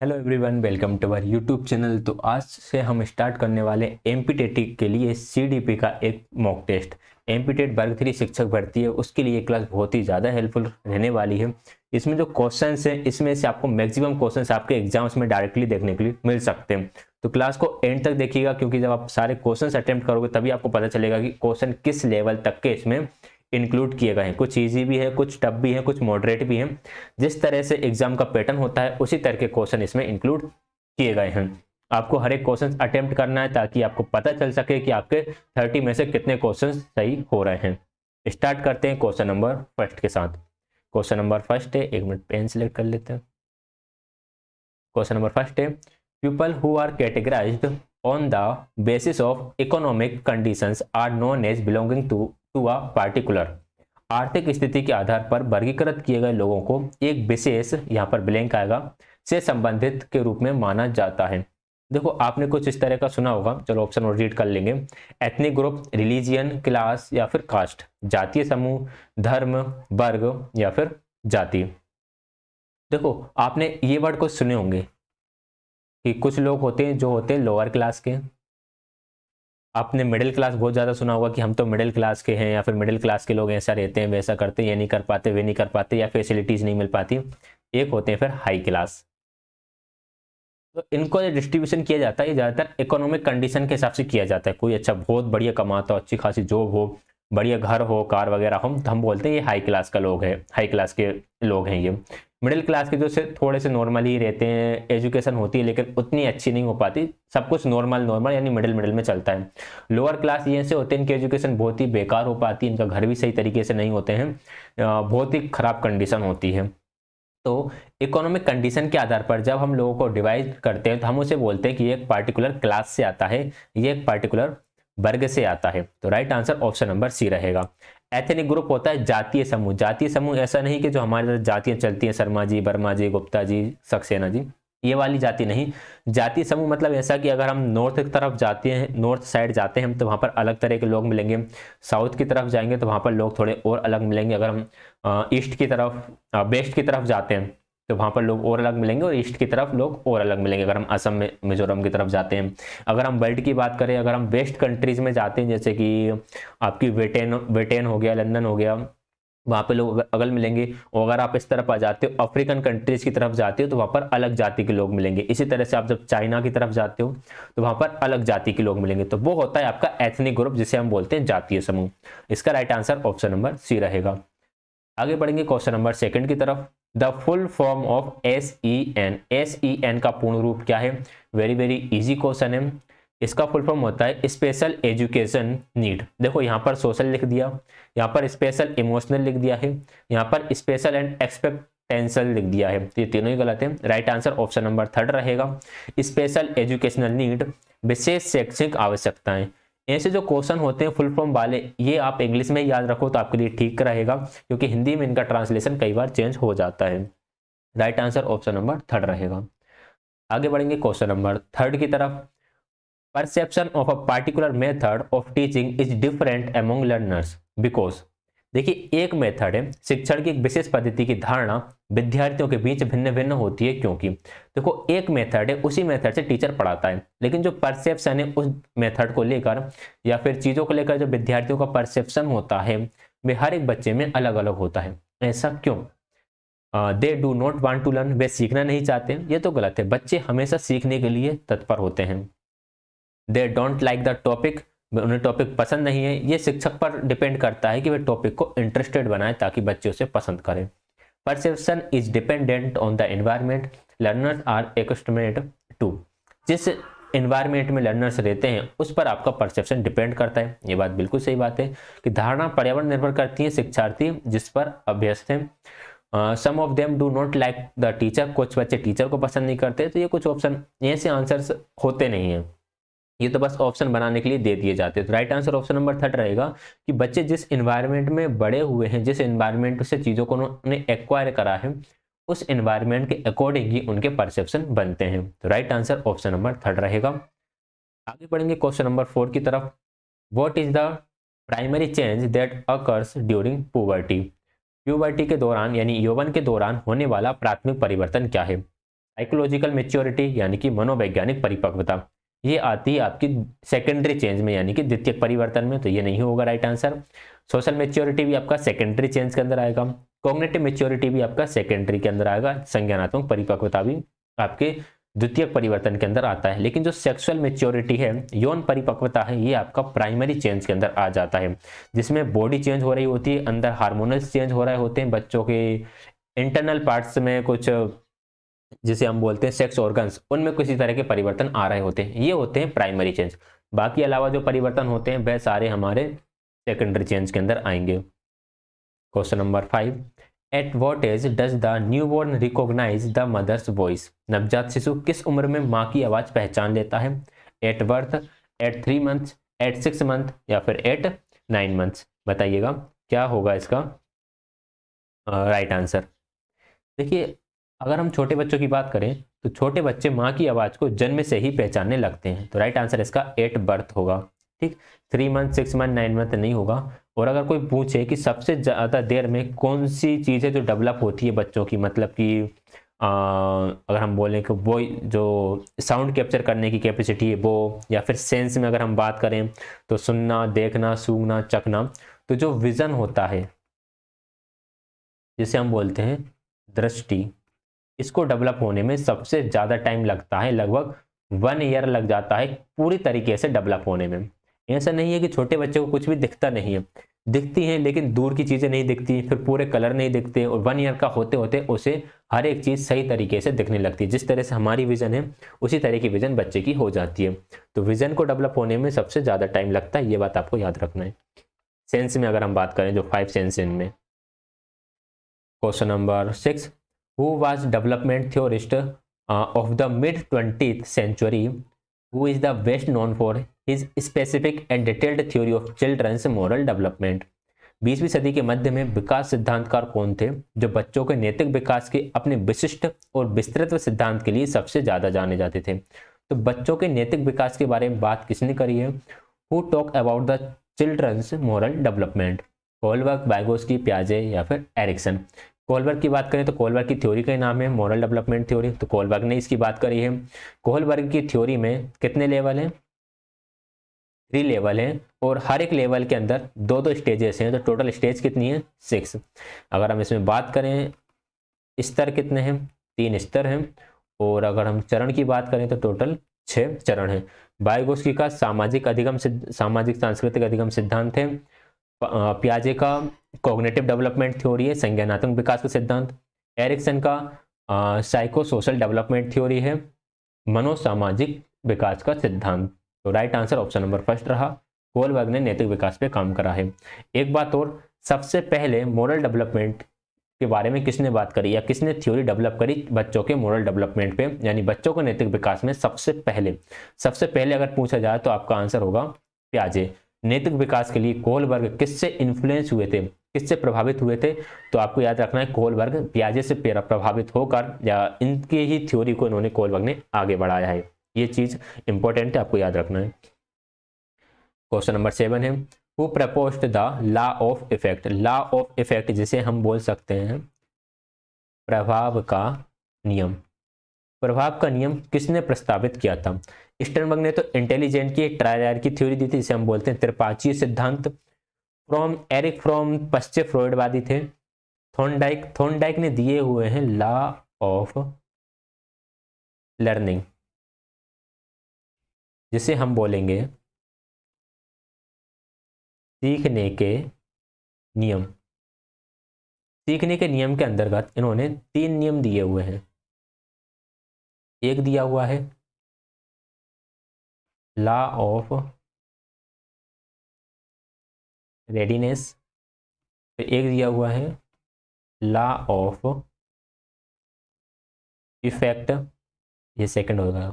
Hello everyone, welcome to our YouTube channel. तो आज से हम स्टार्ट करने वाले एमपीटेटी के लिए सीडीपी का एक मॉक टेस्ट। एमपीटेट वर्ग 3 शिक्षक भर्ती है, उसके लिए क्लास बहुत ही ज़्यादा हेल्पफुल रहने वाली है। इसमें जो क्वेश्चंस हैं, इसमें से आपको मैक्सिमम क्वेश्चंस आपके एग्जाम्स में डायरेक्टली देखने के लिए मिल सकते हैं। तो क्लास को एंड तक देखिएगा, क्योंकि जब आप सारे क्वेश्चंस अटेम्प्ट करोगे तभी आपको पता चलेगा कि क्वेश्चन किस लेवल तक के इसमें इंक्लूड किए गए हैं। कुछ इजी भी है, कुछ टफ भी है, कुछ मॉडरेट भी हैं। जिस तरह से एग्जाम का पैटर्न होता है उसी तरह के क्वेश्चन इसमें इंक्लूड किए गए हैं। आपको हर एक क्वेश्चन अटेम्प्ट करना है ताकि आपको पता चल सके कि आपके 30 में से कितने क्वेश्चन सही हो रहे हैं। स्टार्ट करते हैं क्वेश्चन नंबर फर्स्ट के साथ। क्वेश्चन नंबर फर्स्ट है, एक मिनट पेन सिलेक्ट कर लेते हैं। क्वेश्चन नंबर फर्स्ट है, people who are categorized on the basis of economic conditions are known as belonging to a particular. आर्थिक स्थिति के आधार पर वर्गीकृत किए गए लोगों को एक विशेष, यहाँ पर ब्लैंक आएगा, से संबंधित के रूप में माना जाता है। देखो, आपने कुछ इस तरह का सुना होगा, चलो ऑप्शन और रीड कर लेंगे। एथनिक ग्रुप, रिलीजियन, क्लास या फिर कास्ट, जातीय समूह, धर्म, वर्ग या फिर जाति। देखो, आपने ये वर्ड को सुने होंगे कि कुछ लोग होते हैं जो होते हैं लोअर क्लास के। आपने मिडिल क्लास बहुत ज़्यादा सुना होगा कि हम तो मिडिल क्लास के हैं, या फिर मिडिल क्लास के लोग ऐसा रहते हैं, वैसा करते हैं, ये नहीं कर पाते, वे नहीं कर पाते, या फैसिलिटीज़ नहीं मिल पाती। एक होते हैं फिर हाई क्लास। तो इनको जो डिस्ट्रीब्यूशन किया जाता है ये ज़्यादातर इकोनॉमिक कंडीशन के हिसाब से किया जाता है। कोई अच्छा बहुत बढ़िया कमाता हो, अच्छी खासी जॉब हो, बढ़िया घर हो, कार वगैरह हो, तो हम बोलते हैं ये हाई क्लास का लोग है, हाई क्लास के लोग हैं ये। मिडिल क्लास के जो से थोड़े से नॉर्मल ही रहते हैं, एजुकेशन होती है लेकिन उतनी अच्छी नहीं हो पाती, सब कुछ नॉर्मल नॉर्मल यानी मिडिल मिडिल में चलता है। लोअर क्लास ये ऐसे होते हैं, इनकी एजुकेशन बहुत ही बेकार हो पाती है, इनका घर भी सही तरीके से नहीं होते हैं, बहुत ही खराब कंडीशन होती है। तो इकोनॉमिक कंडीशन के आधार पर जब हम लोगों को डिवाइड करते हैं तो हम उसे बोलते हैं कि ये एक पार्टिकुलर क्लास से आता है, ये एक पार्टिकुलर वर्ग से आता है। तो right answer option number C रहेगा। एथनिक ग्रुप होता है जातीय समूह। जातीय समूह ऐसा नहीं कि जो हमारे तरह जातियां चलती हैं, शर्मा जी, वर्मा जी, गुप्ता जी, सक्सेना जी, ये वाली जाति नहीं। जातीय समूह मतलब ऐसा कि अगर हम नॉर्थ की तरफ जाते हैं, नॉर्थ साइड जाते हैं तो वहाँ पर अलग तरह के लोग मिलेंगे। साउथ की तरफ जाएंगे तो वहाँ पर लोग थोड़े और अलग मिलेंगे। अगर हम ईस्ट की तरफ, वेस्ट की तरफ जाते हैं तो वहाँ पर लोग और अलग मिलेंगे, और ईस्ट की तरफ लोग और अलग मिलेंगे अगर हम असम में, मिजोरम की तरफ जाते हैं। अगर हम वर्ल्ड की बात करें, अगर हम वेस्ट कंट्रीज में जाते हैं, जैसे कि आपकी ब्रिटेन हो गया, लंदन हो गया, वहाँ पे लोग अगल मिलेंगे। और अगर आप इस तरफ आ जाते हो, अफ्रीकन कंट्रीज की तरफ जाते हो, तो वहाँ पर अलग जाति के लोग मिलेंगे। इसी तरह से आप जब चाइना की तरफ जाते हो तो वहाँ पर अलग जाति के लोग मिलेंगे। तो वो होता है आपका एथनिक ग्रुप, जिसे हम बोलते हैं जातीय समूह। इसका right answer option number C रहेगा। आगे बढ़ेंगे क्वेश्चन नंबर सेकंड की तरफ। The full form of SEN। SEN का पूर्ण रूप क्या है? वेरी वेरी इजी क्वेश्चन है। इसका फुल फॉर्म होता है स्पेशल एजुकेशन नीड। देखो, यहाँ पर सोशल लिख दिया, यहाँ पर स्पेशल इमोशनल लिख दिया है, यहाँ पर स्पेशल एंड एक्सपेक्टेंशियल लिख दिया है। तो ये तीनों ही गलत है। Right answer option number third रहेगा। स्पेशल एजुकेशनल नीड, विशेष शैक्षिक आवश्यकताएं। ऐसे जो क्वेश्चन होते हैं फुल फॉर्म वाले, ये आप इंग्लिश में याद रखो तो आपके लिए ठीक रहेगा, क्योंकि हिंदी में इनका ट्रांसलेशन कई बार चेंज हो जाता है। Right answer option number third रहेगा। आगे बढ़ेंगे क्वेश्चन नंबर थर्ड की तरफ। Perception of a particular method of teaching is different among learners because. देखिए, एक मेथड है, शिक्षण की एक विशेष पद्धति की धारणा विद्यार्थियों के बीच भिन्न भिन्न होती है, क्योंकि देखो, एक मेथड है, उसी मेथड से टीचर पढ़ाता है, लेकिन जो परसेप्शन है उस मेथड को लेकर या फिर चीजों को लेकर जो विद्यार्थियों का परसेप्शन होता है वे हर एक बच्चे में अलग अलग होता है। ऐसा क्यों? They do not want to learn, वे सीखना नहीं चाहते, ये तो गलत है। बच्चे हमेशा सीखने के लिए तत्पर होते हैं। They don't like the topic, उन्हें टॉपिक पसंद नहीं है। ये शिक्षक पर डिपेंड करता है कि वे टॉपिक को इंटरेस्टेड बनाए ताकि बच्चे उसे पसंद करें। Perception is dependent on the environment learners are accustomed to. जिस एनवायरमेंट में लर्नर्स रहते हैं उस पर आपका परसेप्शन डिपेंड करता है। ये बात बिल्कुल सही बात है कि धारणा पर्यावरण निर्भर करती है, शिक्षार्थी जिस पर अभ्यस्त हैं। Some of them do not like the teacher, कुछ बच्चे टीचर को पसंद नहीं करते। तो ये कुछ ऑप्शन ऐसे आंसर्स होते नहीं हैं, ये तो बस ऑप्शन बनाने के लिए दे दिए जाते हैं। तो right answer option number third रहेगा कि बच्चे जिस एनवायरनमेंट में बड़े हुए हैं, जिस एनवायरनमेंट से चीज़ों को उन्होंने एक्वायर करा है, उस एनवायरनमेंट के अकॉर्डिंग ही उनके परसेप्शन बनते हैं। तो right answer option number third रहेगा। आगे बढ़ेंगे क्वेश्चन नंबर 4 की तरफ। What is the primary change that occurs during puberty. Puberty के दौरान यानी यौवन के दौरान होने वाला प्राथमिक परिवर्तन क्या है? साइकोलॉजिकल मेच्योरिटी यानी कि मनोवैज्ञानिक परिपक्वता, ये आती है आपकी सेकेंडरी चेंज में यानी कि द्वितीयक परिवर्तन में, तो ये नहीं होगा राइट आंसर। सोशल मेच्योरिटी भी आपका सेकेंडरी चेंज के अंदर आएगा। कॉग्निटिव मेच्योरिटी भी आपका सेकेंडरी के अंदर आएगा। संज्ञानात्मक परिपक्वता भी आपके द्वितीयक परिवर्तन के अंदर आता है। लेकिन जो सेक्सुअल मेच्योरिटी है, यौन परिपक्वता है, ये आपका प्राइमरी चेंज के अंदर आ जाता है, जिसमें बॉडी चेंज हो रही होती है, अंदर हार्मोनल्स चेंज हो रहे होते हैं, बच्चों के इंटरनल पार्ट्स में कुछ जिसे हम बोलते हैं सेक्स ऑर्गन्स, उनमें किसी तरह के परिवर्तन आ रहे होते हैं, ये होते हैं प्राइमरी चेंज। बाकी अलावा जो परिवर्तन होते हैं वह सारे हमारे सेकेंडरी चेंज के अंदर आएंगे। Question number 5, at what age does the newborn recognize the mother's voice? नवजात शिशु किस उम्र में माँ की आवाज पहचान लेता है? At birth, at 3 months, at 6 month या फिर एट 9 मंथ्स? बताइएगा क्या होगा इसका राइट आंसर। देखिए, अगर हम छोटे बच्चों की बात करें तो छोटे बच्चे माँ की आवाज़ को जन्म से ही पहचानने लगते हैं, तो राइट आंसर इसका 8 बर्थ होगा। ठीक, 3 मंथ, 6 मंथ, 9 मंथ नहीं होगा। और अगर कोई पूछे कि सबसे ज़्यादा देर में कौन सी चीज़ है जो डेवलप होती है बच्चों की, मतलब कि अगर हम बोलें कि वो जो साउंड कैप्चर करने की कैपेसिटी है वो, या फिर सेंस में अगर हम बात करें तो सुनना, देखना, सूंघना, चखना, तो जो विज़न होता है जिसे हम बोलते हैं दृष्टि, इसको डेवलप होने में सबसे ज़्यादा टाइम लगता है, लगभग 1 ईयर लग जाता है पूरी तरीके से डेवलप होने में। ऐसा नहीं है कि छोटे बच्चे को कुछ भी दिखता नहीं है, दिखती हैं लेकिन दूर की चीज़ें नहीं दिखती, फिर पूरे कलर नहीं दिखते, और 1 ईयर का होते होते उसे हर एक चीज़ सही तरीके से दिखने लगती है। जिस तरह से हमारी विज़न है उसी तरह की विज़न बच्चे की हो जाती है। तो विज़न को डेवलप होने में सबसे ज़्यादा टाइम लगता है, ये बात आपको याद रखना है। सेंस में अगर हम बात करें, जो 5 सेंस इनमें। Question number 6, who was development theorist of the mid 20th century, who is the best known for his specific and detailed theory of children's moral development? 20वीं सदी के मध्य में विकास सिद्धांतकार कौन थे जो बच्चों के नैतिक विकास के अपने विशिष्ट और विस्तृत सिद्धांत के लिए सबसे ज्यादा जाने जाते थे? तो बच्चों के नैतिक विकास के बारे में बात किसने करी है? Who talk about the children's moral development? Kohlberg, Vygotsky, पियाजे या फिर एरिक्सन? कोलबर्ग की बात करें तो कोलबर्ग की थ्योरी का नाम है मॉरल डेवलपमेंट थ्योरी, तो कोलबर्ग ने इसकी बात करी है। कोलबर्ग की थ्योरी में कितने लेवल हैं? 3 लेवल हैं, और हर एक लेवल के अंदर 2-2 स्टेजेस हैं, तो टोटल स्टेज कितनी है? 6। अगर हम इसमें बात करें स्तर कितने हैं? 3 स्तर हैं। और अगर हम चरण की बात करें तो टोटल 6 चरण हैं। वाइगोस्की का सामाजिक सांस्कृतिक अधिगम सिद्धांत है। पियाजे का कॉग्निटिव डेवलपमेंट थ्योरी है, संज्ञानात्मक विकास का सिद्धांत। एरिक्सन का साइको सोशल डेवलपमेंट थ्योरी है, मनोसामाजिक विकास का सिद्धांत। तो right answer option number first रहा। कोलबर्ग ने नैतिक विकास पे काम करा है। एक बात और, सबसे पहले मोरल डेवलपमेंट के बारे में किसने बात करी या किसने थ्योरी डेवलप करी बच्चों के मोरल डेवलपमेंट पे, यानी बच्चों को नैतिक विकास में सबसे पहले अगर पूछा जाए तो आपका आंसर होगा पियाजे। नैतिक विकास के लिए कोलबर्ग किससे इन्फ्लुएंस हुए थे, किससे प्रभावित हुए थे? तो आपको याद रखना है कोलबर्ग पियाजे से प्रभावित होकर, या इनके ही थ्योरी को इन्होंने कोलबर्ग ने आगे बढ़ाया है। ये चीज इंपॉर्टेंट है, आपको याद रखना है। क्वेश्चन नंबर 7 है, who proposed the law of effect? Law of effect जिसे हम बोल सकते हैं प्रभाव का नियम। प्रभाव का नियम किसने प्रस्तावित किया था? स्टर्नबर्ग ने तो इंटेलिजेंट की ट्रायल की थ्योरी दी थी, जिसे हम बोलते हैं त्रिपाचीय सिद्धांत। एरिक फ्रॉम पश्चिम फ्रॉइडवादी थे। थॉर्नडाइक ने दिए हुए हैं लॉ ऑफ लर्निंग, जिसे हम बोलेंगे सीखने के नियम। सीखने के नियम के अंतर्गत इन्होंने 3 नियम दिए हुए हैं। एक दिया हुआ है लॉ ऑफ रेडीनेस, फिर एक दिया हुआ है लॉ ऑफ इफेक्ट, ये सेकंड होगा।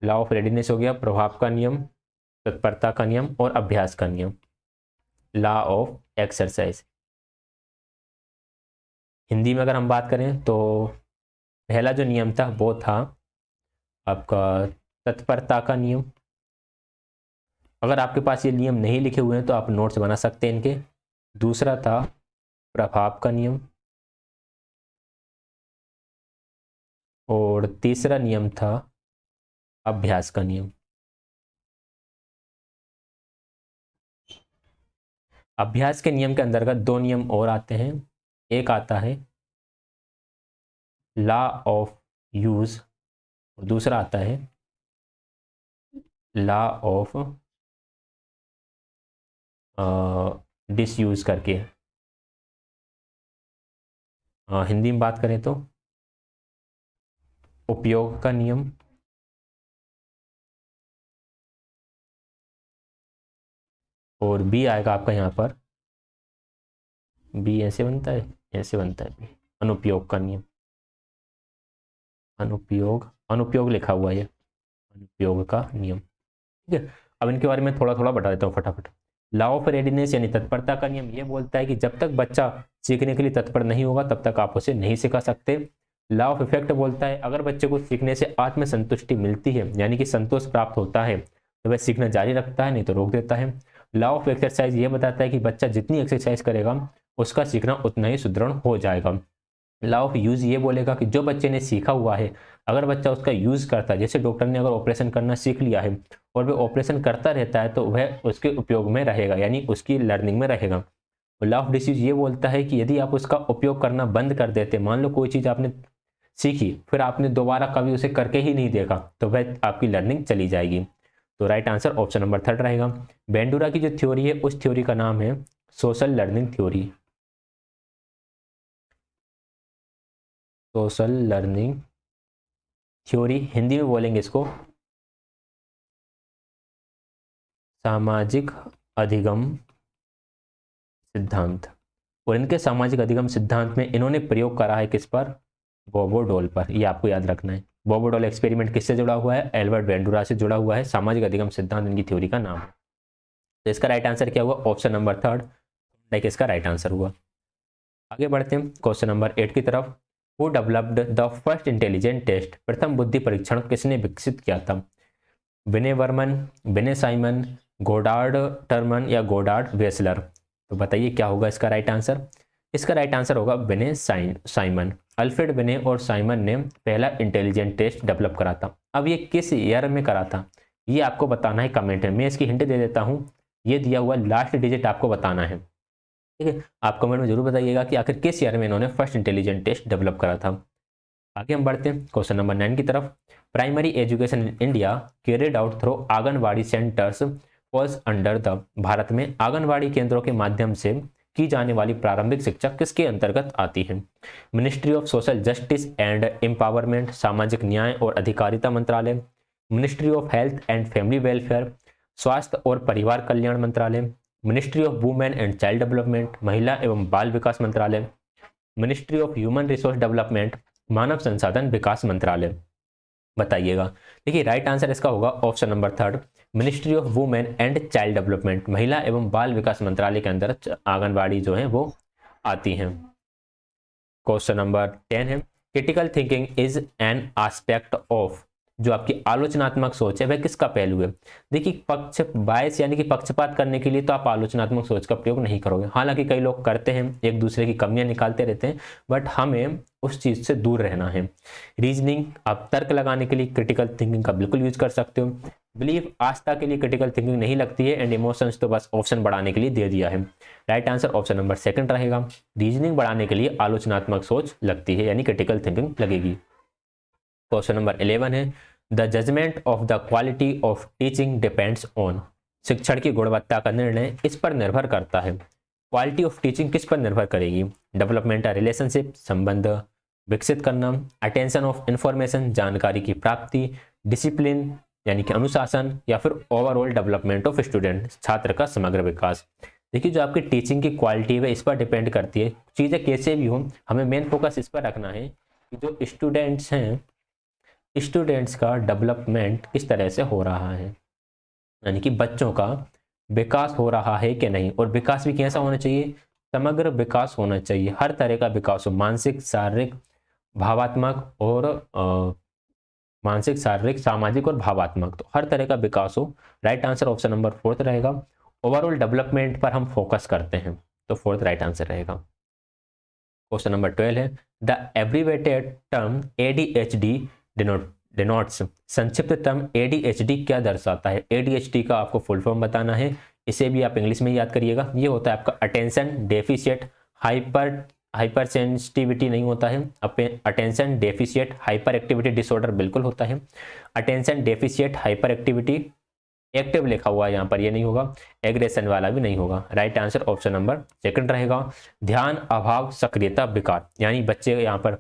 लॉ ऑफ रेडीनेस हो गया प्रभाव का नियम, तत्परता का नियम और अभ्यास का नियम, लॉ ऑफ एक्सरसाइज। हिंदी में अगर हम बात करें तो पहला जो नियम था वो था आपका तत्परता का नियम। अगर आपके पास ये नियम नहीं लिखे हुए हैं तो आप नोट्स बना सकते हैं इनके। दूसरा था प्रभाव का नियम, और तीसरा नियम था अभ्यास का नियम। अभ्यास के नियम के अंतर्गत दो नियम और आते हैं। एक आता है लॉ ऑफ यूज और दूसरा आता है लॉ ऑफ डिसयूज करके। हिंदी में बात करें तो उपयोग का नियम और बी आएगा आपका यहाँ पर, बी ऐसे बनता है, ऐसे बनता है बी, अनुपयोग का नियम। अनुपयोग, अनुपयोग लिखा हुआ है, अनुपयोग का नियम। ठीक है, अब इनके बारे में थोड़ा थोड़ा बता देता हूँ फटाफट। लॉ ऑफ रेडीनेस यानी तत्परता का नियम ये बोलता है कि जब तक बच्चा सीखने के लिए तत्पर नहीं होगा तब तक आप उसे नहीं सिखा सकते। लॉ ऑफ इफेक्ट बोलता है अगर बच्चे को सीखने से आत्मसंतुष्टि मिलती है यानी कि संतोष प्राप्त होता है तो वह सीखना जारी रखता है, नहीं तो रोक देता है। लॉ ऑफ एक्सरसाइज ये बताता है कि बच्चा जितनी एक्सरसाइज करेगा उसका सीखना उतना ही सुदृढ़ हो जाएगा। लॉ ऑफ यूज ये बोलेगा कि जो बच्चे ने सीखा हुआ है अगर बच्चा उसका यूज करता है, जैसे डॉक्टर ने अगर ऑपरेशन करना सीख लिया है और वह ऑपरेशन करता रहता है तो वह उसके उपयोग में रहेगा यानी उसकी लर्निंग में रहेगा। लॉ ऑफ डिसयूज ये बोलता है कि यदि आप उसका उपयोग करना बंद कर देते, मान लो कोई चीज़ आपने सीखी फिर आपने दोबारा कभी उसे करके ही नहीं देखा तो वह आपकी लर्निंग चली जाएगी। तो राइट आंसर ऑप्शन नंबर 3 रहेगा। बेंडूरा की जो थ्योरी है उस थ्योरी का नाम है social learning theory. Social learning theory, Hindi में बोलेंगे इसको सामाजिक अधिगम सिद्धांत। और इनके सामाजिक अधिगम सिद्धांत में इन्होंने प्रयोग करा है किस पर, बोबो डॉल पर। ये आपको याद रखना है। बोबो डॉल एक्सपेरिमेंट किससे जुड़ा हुआ है, एल्बर्ट बेंडूरा से जुड़ा हुआ है। सामाजिक अधिगम सिद्धांत इनकी थ्योरी का नाम है। तो इसका राइट आंसर क्या हुआ, ऑप्शन नंबर 3 लाइक इसका राइट आंसर हुआ। आगे बढ़ते हैं क्वेश्चन नंबर 8 की तरफ। Who developed the first intelligent test, प्रथम बुद्धि परीक्षण किसने विकसित किया था। विनय वर्मन, विनय साइमन, गोडार्ड टर्मन या गोडार्ड वेसलर। तो बताइए क्या होगा इसका राइट आंसर। इसका राइट आंसर होगा विनय साइमन। अल्फ्रेड विनय और साइमन ने पहला इंटेलिजेंट टेस्ट डेवलप करा था। अब ये किस ईयर में करा था ये आपको बताना है कमेंट में। मैं इसकी हिंट दे देता हूँ, ये दिया हुआ लास्ट डिजिट आपको बताना है। ठीक है, आप कमेंट में जरूर बताइएगा कि आखिर किस ईयर में इन्होंने फर्स्ट इंटेलिजेंट टेस्ट डेवलप करा था। आगे हम बढ़ते हैं क्वेश्चन नंबर 9 की तरफ। Primary education in India carried out through anganwadi centres falls under the, Bharat में आंगनवाड़ी केंद्रों के माध्यम से की जाने वाली प्रारंभिक शिक्षा किसके अंतर्गत आती है। Ministry of social justice and empowerment, सामाजिक न्याय और अधिकारिता मंत्रालय, ministry of health and family welfare, स्वास्थ्य और परिवार कल्याण मंत्रालय, ministry of women and child development, महिला एवं बाल विकास मंत्रालय, ministry of human resource development, मानव संसाधन विकास मंत्रालय। बताइएगा। देखिए राइट आंसर इसका होगा option number 3 ministry of women and child development, महिला एवं बाल विकास मंत्रालय के अंदर आंगनबाड़ी जो है वो आती हैं। क्वेश्चन नंबर 10 है critical thinking is an aspect of, जो आपकी आलोचनात्मक सोच है वह किसका पहलू है। देखिए पक्ष बायस यानी कि पक्षपात करने के लिए तो आप आलोचनात्मक सोच का प्रयोग नहीं करोगे, हालांकि कई लोग करते हैं, एक दूसरे की कमियां निकालते रहते हैं, बट हमें उस चीज से दूर रहना है। रीजनिंग, आप तर्क लगाने के लिए क्रिटिकल थिंकिंग का बिल्कुल यूज कर सकते हो। बिलीफ, आस्था के लिए क्रिटिकल थिंकिंग नहीं लगती है। एंड इमोशंस तो बस ऑप्शन बढ़ाने के लिए दे दिया है। राइट आंसर ऑप्शन नंबर 2 रहेगा। रीजनिंग बढ़ाने के लिए आलोचनात्मक सोच लगती है यानी क्रिटिकल थिंकिंग लगेगी। क्वेश्चन नंबर 11 है the judgment of the quality of teaching depends on, शिक्षण की गुणवत्ता का निर्णय इस पर निर्भर करता है। क्वालिटी ऑफ टीचिंग किस पर निर्भर करेगी। डेवलपमेंटल रिलेशनशिप, संबंध विकसित करना, अटेंशन ऑफ इंफॉर्मेशन, जानकारी की प्राप्ति, डिसिप्लिन यानी कि अनुशासन, या फिर ओवरऑल डेवलपमेंट ऑफ स्टूडेंट, छात्र का समग्र विकास। देखिए जो आपकी टीचिंग की क्वालिटी है इस पर डिपेंड करती है। चीज़ें कैसे भी हो हमें मेन फोकस इस पर रखना है कि जो स्टूडेंट्स हैं, स्टूडेंट्स का डेवलपमेंट किस तरह से हो रहा है, यानी कि बच्चों का विकास हो रहा है कि नहीं। और विकास भी कैसा होना चाहिए, समग्र विकास होना चाहिए, हर तरह का विकास हो, मानसिक, शारीरिक, भावात्मक और मानसिक, शारीरिक, सामाजिक और भावात्मक, तो हर तरह का विकास हो। राइट आंसर ऑप्शन नंबर 4 रहेगा। ओवरऑल डेवलपमेंट पर हम फोकस करते हैं तो 4 राइट आंसर रहेगा। क्वेश्चन नंबर 12 है the abbreviated term ADHD denotes, संक्षिप्त टर्म ADHD क्या दर्शाता है? ADHD का आपको फुल फॉर्म बताना है, इसे भी आप इंग्लिश में याद करिएगा। ये होता है आपका अटेंशन डेफिशिएट हाइपर सेंसिटिविटी नहीं होता है, attention deficit hyper activity disorder बिल्कुल होता है। Attention deficit hyper activity active लिखा हुआ है यहाँ पर, ये नहीं होगा, एग्रेशन वाला भी नहीं होगा। Right answer option number second रहेगा। ध्यान अभाव सक्रियता विकार, यानी बच्चे यहाँ पर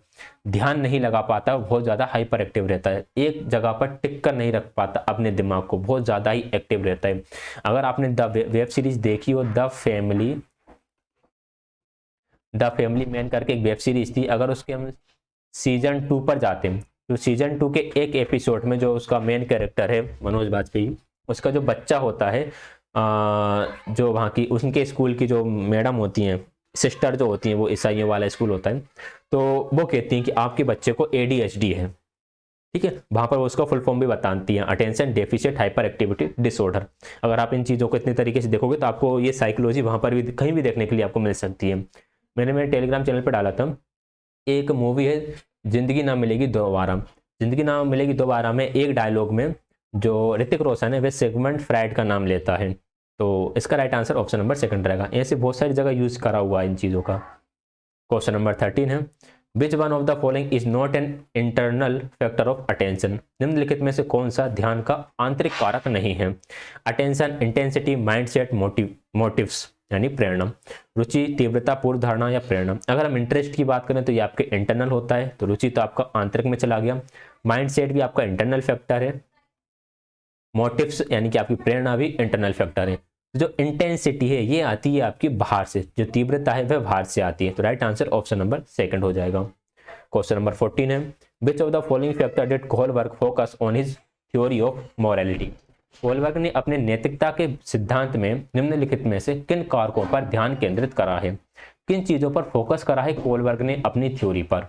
ध्यान नहीं लगा पाता, बहुत ज़्यादा हाइपर एक्टिव रहता है, एक जगह पर टिक कर नहीं रख पाता अपने दिमाग को, बहुत ज़्यादा ही एक्टिव रहता है। अगर आपने द वेब सीरीज देखी हो द फैमिली मैन करके एक वेब सीरीज थी, अगर उसके हम सीजन 2 पर जाते हैं तो सीजन 2 के एक एपिसोड में जो उसका मेन कैरेक्टर है मनोज बाजपेयी, उसका जो बच्चा होता है जो वहाँ की उनके स्कूल की जो मैडम होती हैं, सिस्टर जो होती हैं, वो ईसाइयों वाला स्कूल होता है, तो वो कहती हैं कि आपके बच्चे को ADHD है, ठीक है। वहाँ पर वो उसका फुल फॉर्म भी बताती हैं, attention deficit hyper activity disorder. अगर आप इन चीज़ों को इतने तरीके से देखोगे तो आपको ये साइकोलॉजी वहाँ पर भी कहीं भी देखने के लिए आपको मिल सकती है। मैंने मेरे टेलीग्राम चैनल पर डाला था, एक मूवी है जिंदगी ना मिलेगी दोबारा। जिंदगी ना मिलेगी दोबारा में एक डायलॉग में जो ऋतिक रोशन है वह सिगमंड फ्राइड का नाम लेता है, तो इसका right answer option number second रहेगा। ऐसे बहुत सारी जगह यूज करा हुआ है इन चीज़ों का। क्वेश्चन नंबर 13 है which one of the following is not an internal factor of attention, निम्नलिखित में से कौन सा ध्यान का आंतरिक कारक नहीं है? अटेंशन, इंटेंसिटी, माइंडसेट, मोटिव्स यानी प्रेरणा, रुचि, तीव्रता, पूर्व धारणा या प्रेरणा। अगर हम इंटरेस्ट की बात करें तो ये आपके इंटरनल होता है, तो रुचि तो आपका आंतरिक में चला गया। माइंडसेट भी आपका इंटरनल फैक्टर है, मोटिव्स यानी कि आपकी प्रेरणा भी इंटरनल फैक्टर है। जो इंटेंसिटी है ये आती है आपकी बाहर से, जो तीव्रता है वह बाहर से आती है, तो right answer option number second हो जाएगा। क्वेश्चन नंबर 14 है which of the following factor did Kohlberg focus on his theory of morality, Kohlberg ने अपने नैतिकता के सिद्धांत में निम्नलिखित में से किन कारकों पर ध्यान केंद्रित करा है? किन चीजों पर फोकस करा है कोहलबर्ग ने अपनी थ्योरी पर?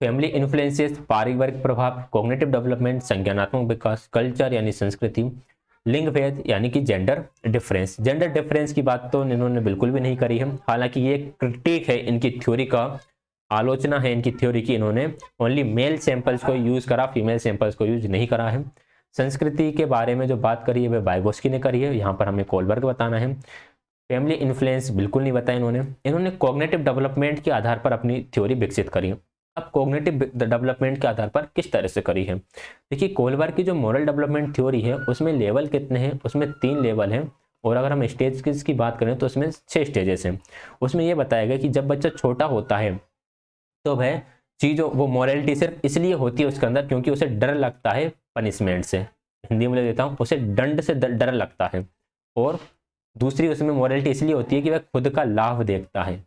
फैमिली इन्फ्लुएंसेस, पारिवारिक प्रभाव, कॉग्निटिव डेवलपमेंट, संज्ञानात्मक विकास, कल्चर यानी संस्कृति, लिंग भेद यानी कि जेंडर डिफरेंस। जेंडर डिफरेंस की बात तो इन्होंने बिल्कुल भी नहीं करी है, हालांकि ये क्रिटिक है इनकी थ्योरी का, आलोचना है इनकी थ्योरी की, इन्होंने ओनली मेल सैंपल्स को यूज करा, फीमेल सैंपल्स को यूज नहीं करा है। संस्कृति के बारे में जो बात करी है वह वाइगोस्की ने करी है, यहाँ पर हमें कोहलबर्ग बताना है। फैमिली इन्फ्लुएंस बिल्कुल नहीं बताया इन्होंने कॉग्निटिव डेवलपमेंट के आधार पर अपनी थ्योरी विकसित करी है। अब कॉग्निटिव डेवलपमेंट के आधार पर किस तरह से करी है? देखिए कोहलबर्ग की जो मॉरल डेवलपमेंट थ्योरी है उसमें लेवल कितने हैं? उसमें 3 लेवल हैं, और अगर हम स्टेज की बात करें तो उसमें 6 स्टेजेस हैं। उसमें यह बताया गया कि जब बच्चा छोटा होता है तो वह चीज़ों वो मॉरलिटी सिर्फ इसलिए होती है उसके अंदर क्योंकि उसे डर लगता है पनिशमेंट से, हिंदी में देता हूँ, उसे दंड से डर लगता है। और दूसरी उसमें मॉरलिटी इसलिए होती है कि वह खुद का लाभ देखता है,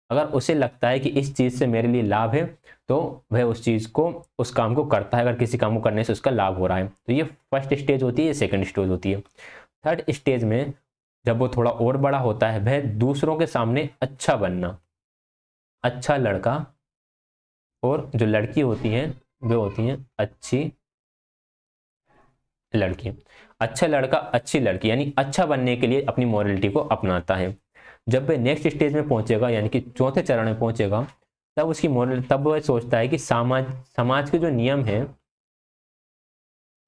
अगर उसे लगता है कि इस चीज़ से मेरे लिए लाभ है तो वह उस चीज़ को, उस काम को करता है, अगर किसी काम को करने से उसका लाभ हो रहा है। तो ये फर्स्ट स्टेज होती है, ये सेकंड स्टेज होती है। थर्ड स्टेज में जब वो थोड़ा और बड़ा होता है वह दूसरों के सामने अच्छा बनना, अच्छा लड़का, और जो लड़की होती हैं वे होती हैं अच्छी लड़की, अच्छा लड़का अच्छी लड़की, यानी अच्छा बनने के लिए अपनी मॉरलिटी को अपनाता है। जब वह नेक्स्ट स्टेज में पहुंचेगा यानी कि चौथे चरण में पहुंचेगा तब उसकी मॉरल, तब वह सोचता है कि समाज के जो नियम है,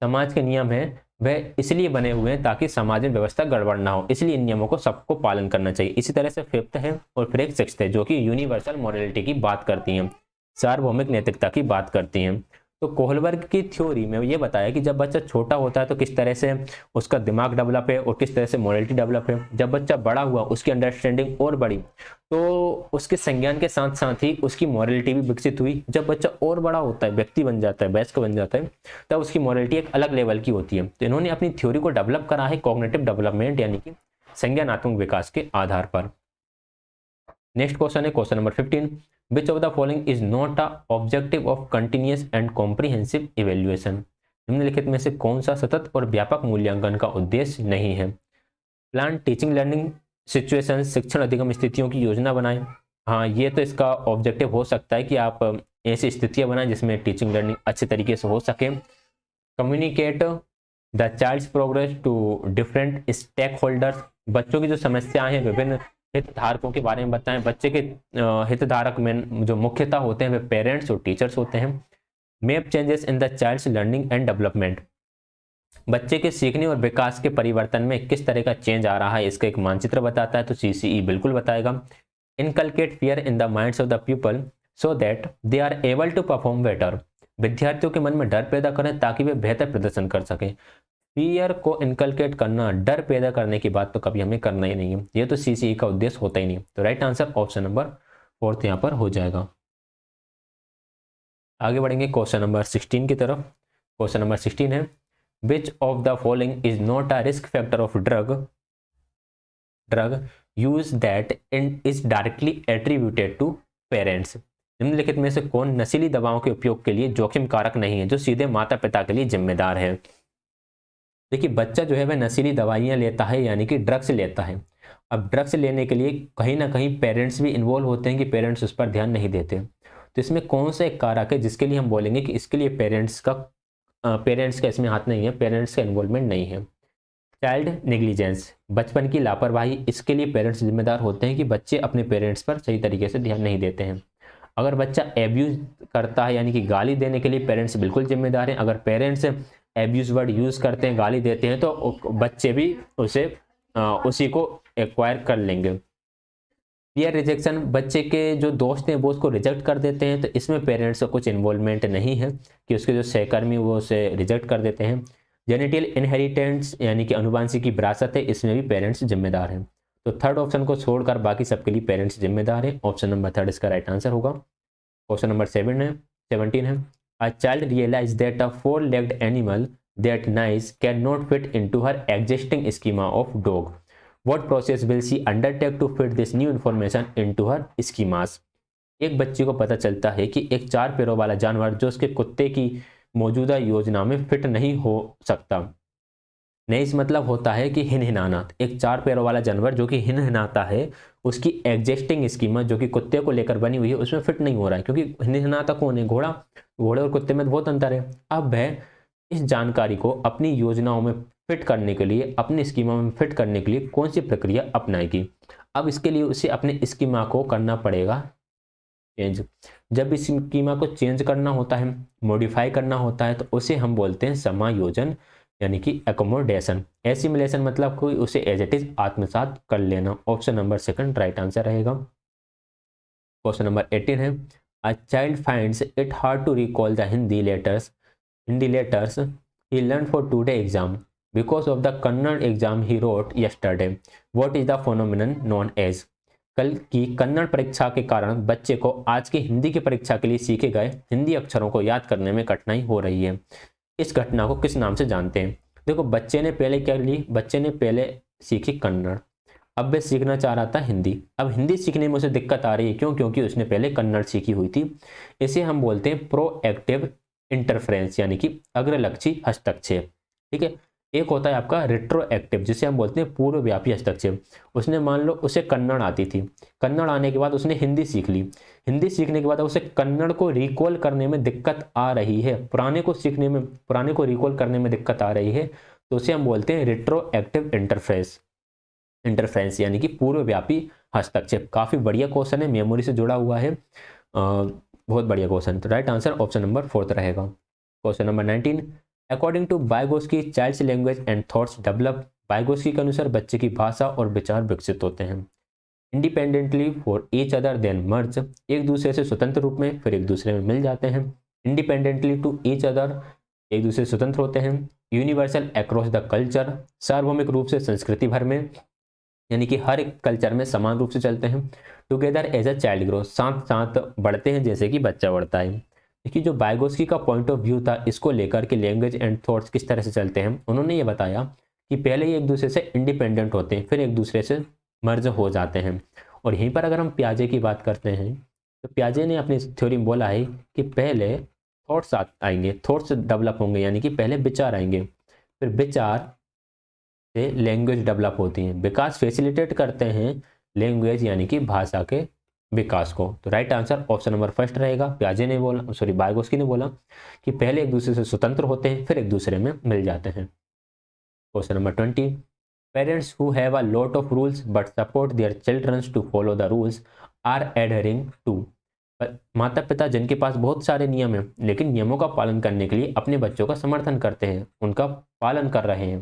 समाज के नियम है वह इसलिए बने हुए हैं ताकि समाज में व्यवस्था गड़बड़ ना हो, इसलिए इन नियमों को सबको पालन करना चाहिए। इसी तरह से फिफ्थ है और फिर एक सिक्स्थ है जो कि यूनिवर्सल मॉरलिटी की बात करती हैं, सार्वभौमिक नैतिकता की बात करती हैं। तो कोहलबर्ग की थ्योरी में ये बताया कि जब बच्चा छोटा होता है तो किस तरह से उसका दिमाग डेवलप है और किस तरह से मॉरलिटी डेवलप है। जब बच्चा बड़ा हुआ उसकी अंडरस्टैंडिंग और बढ़ी तो उसके संज्ञान के साथ साथ ही उसकी मॉरलिटी भी विकसित हुई। जब बच्चा और बड़ा होता है, व्यक्ति बन जाता है, वयस्क बन जाता है, तब उसकी मॉरलिटी एक अलग लेवल की होती है। तो इन्होंने अपनी थ्योरी को डेवलप करा है कॉग्निटिव डेवलपमेंट यानी कि संज्ञानात्मक विकास के आधार पर। नेक्स्ट क्वेश्चन है question number 15, Which of the following is not a objective of continuous and comprehensive evaluation? निम्नलिखित में से कौन सा सतत और व्यापक मूल्यांकन का उद्देश्य नहीं है? प्लान टीचिंग लर्निंग सिचुएशन, शिक्षण अधिगम स्थितियों की योजना बनाएं। हाँ, ये तो इसका ऑब्जेक्टिव हो सकता है कि आप ऐसी स्थितियां बनाएं जिसमें टीचिंग लर्निंग अच्छे तरीके से हो सके। Communicate the child's progress to different stakeholders, बच्चों की जो समस्याएं हैं विभिन्न हितधारकों के बारे में बताएं। बच्चे के हितधारक में जो मुख्यतः होते हैं वे पेरेंट्स और टीचर्स होते हैं। Map changes in the child's learning and development, बच्चे के सीखने और विकास के परिवर्तन में किस तरह का चेंज आ रहा है इसका एक मानचित्र बताता है, तो सीसीई बिल्कुल बताएगा। Inculcate fear in the minds of the people so that they are able to perform better, विद्यार्थियों के मन में डर पैदा करें ताकि वे बेहतर प्रदर्शन कर सकें। फियर को इनकलकेट करना, डर पैदा करने की बात तो कभी हमें करना ही नहीं है, ये तो सीसीई का उद्देश्य होता ही नहीं। तो राइट आंसर ऑप्शन नंबर 4 यहाँ पर हो जाएगा। आगे बढ़ेंगे क्वेश्चन नंबर 16 की तरफ। क्वेश्चन नंबर 16 है, which of the following is not a risk factor of drug use that is directly attributed to parents. निम्नलिखित में से कौन नशीली दवाओं के उपयोग के लिए जोखिम कारक नहीं है जो सीधे माता पिता के लिए जिम्मेदार है। देखिए बच्चा जो है वह नशीली दवाइयाँ लेता है यानी कि ड्रग्स लेता है। अब ड्रग्स लेने के लिए कहीं ना कहीं पेरेंट्स भी इन्वॉल्व होते हैं कि पेरेंट्स उस पर ध्यान नहीं देते। तो इसमें कौन सा एक कारक है जिसके लिए हम बोलेंगे कि इसके लिए पेरेंट्स का इसमें हाथ नहीं है, पेरेंट्स का इन्वॉल्वमेंट नहीं है। चाइल्ड नेग्लिजेंस, बचपन की लापरवाही, इसके लिए पेरेंट्स जिम्मेदार होते हैं कि बच्चे अपने पेरेंट्स पर सही तरीके से ध्यान नहीं देते हैं। अगर बच्चा एब्यूज करता है यानी कि गाली देने के लिए पेरेंट्स बिल्कुल जिम्मेदार हैं। अगर पेरेंट्स एब्यूज वर्ड यूज़ करते हैं, गाली देते हैं, तो बच्चे भी उसी को एक्वायर कर लेंगे। पीयर रिजेक्शन, बच्चे के जो दोस्त हैं वो उसको रिजेक्ट कर देते हैं, तो इसमें पेरेंट्स का कुछ इन्वॉल्वमेंट नहीं है कि उसके जो सहकर्मी वो उसे रिजेक्ट कर देते हैं। जेनेटियल इनहेरिटेंस यानी कि अनुवांशिकी विरासत है, इसमें भी पेरेंट्स जिम्मेदार हैं। तो थर्ड ऑप्शन को छोड़कर बाकी सबके लिए पेरेंट्स जिम्मेदार हैं। ऑप्शन नंबर 3 इसका राइट आंसर होगा। क्वेश्चन नंबर 17 है, a child realise that a 4-legged animal that nice can not fit into her existing schema of dog, what process will she undertake to fit this new information into her schemas. एक बच्चे को पता चलता है कि एक 4 पैरों वाला जानवर जो उसके कुत्ते की मौजूदा योजना में फिट नहीं हो सकता। नेइस मतलब होता है कि हिनहिनाना, एक 4 पैरों वाला जानवर जो कि हिनहिनाता है उसकी एग्जिस्टिंग स्कीमा जो कि कुत्ते को लेकर बनी हुई है उसमें फिट नहीं हो रहा है, क्योंकि हिनहिनाता कौन है, घोड़ा। घोड़े और कुत्ते में तो बहुत अंतर है। अब वह इस जानकारी को अपनी योजनाओं में फिट करने के लिए, अपनी स्कीमा में फिट करने के लिए कौन सी प्रक्रिया अपनाएगी। अब इसके लिए उसे अपने स्कीमा को करना पड़ेगा चेंज। जब इस स्कीमा को चेंज करना होता है, मॉडिफाई करना होता है, तो उसे हम बोलते हैं समायोजन यानी कि एकोमोडेशन। एसिमिलेशन मतलब कोई उसे एज इट इज आत्मसात कर लेना। ऑप्शन नंबर 2 राइट आंसर रहेगा। क्वेश्चन नंबर 18 है, a child finds it hard to recall the Hindi letters he learned for today exam because of the Kannada exam he wrote yesterday. What is the phenomenon known as? कल की कन्नड़ परीक्षा के कारण बच्चे को आज की हिंदी की परीक्षा के लिए सीखे गए हिंदी अक्षरों को याद करने में कठिनाई हो रही है। इस घटना को किस नाम से जानते हैं। देखो बच्चे ने पहले क्या ली, बच्चे ने पहले सीखी कन्नड़, अब वह सीखना चाह रहा था हिंदी। अब हिंदी सीखने में उसे दिक्कत आ रही है, क्यों, क्योंकि उसने पहले कन्नड़ सीखी हुई थी। इसे हम बोलते हैं प्रोएक्टिव इंटरफेरेंस यानी कि अग्रलक्षी हस्तक्षेप। ठीक है, एक होता है आपका रिट्रोएक्टिव जिसे हम बोलते हैं पूर्वव्यापी हस्तक्षेप। उसने मान लो उसे कन्नड़ आती थी, कन्नड़ आने के बाद उसने हिंदी सीख ली, हिंदी सीखने के बाद उसे कन्नड़ को रिकॉल करने में दिक्कत आ रही है, पुराने को रिकॉल करने में दिक्कत आ रही है, तो उसे हम बोलते हैं रिट्रोएक्टिव इंटरफेरेंस यानी कि पूर्वव्यापी हस्तक्षेप। काफी बढ़िया क्वेश्चन है, मेमोरी से जुड़ा हुआ है, बहुत बढ़िया क्वेश्चन। तो राइट आंसर ऑप्शन नंबर 4 रहेगा। Question number 19, according to Vygotsky child's language and thoughts develop. Vygotsky के अनुसार बच्चे की भाषा और विचार विकसित होते हैं independently for each other then merge, एक दूसरे से स्वतंत्र रूप में फिर एक दूसरे में मिल जाते हैं। इंडिपेंडेंटली टू ईच अदर, एक दूसरे से स्वतंत्र होते हैं। यूनिवर्सल अक्रॉस द कल्चर, सार्वभौमिक रूप से संस्कृति भर में यानी कि हर एक कल्चर में समान रूप से चलते हैं। Together as a child grow, साथ साथ बढ़ते हैं जैसे कि बच्चा बढ़ता है। देखिए जो बायगोस्की का पॉइंट ऑफ व्यू था इसको लेकर के लैंग्वेज एंड थॉट्स किस तरह से चलते हैं, उन्होंने ये बताया कि पहले ये एक दूसरे से इंडिपेंडेंट होते हैं फिर एक दूसरे से मर्ज हो जाते हैं। और यहीं पर अगर हम पियाजे की बात करते हैं तो पियाजे ने अपनी थ्योरी में बोला है कि पहले थॉट्स आएंगे, थॉट्स डेवलप होंगे यानी कि पहले विचार आएंगे, फिर विचार से लैंग्वेज डेवलप होती है, विकास फैसिलिटेट करते हैं लैंग्वेज यानी कि भाषा के विकास को। तो राइट आंसर ऑप्शन नंबर 1 रहेगा। बायगोस्की ने बोला कि पहले एक दूसरे से स्वतंत्र होते हैं फिर एक दूसरे में मिल जाते हैं। Question number 20, parents who have a lot of rules but support their childrens to follow the rules are adhering to. माता पिता जिनके पास बहुत सारे नियम हैं लेकिन नियमों का पालन करने के लिए अपने बच्चों का समर्थन करते हैं, उनका पालन कर रहे हैं।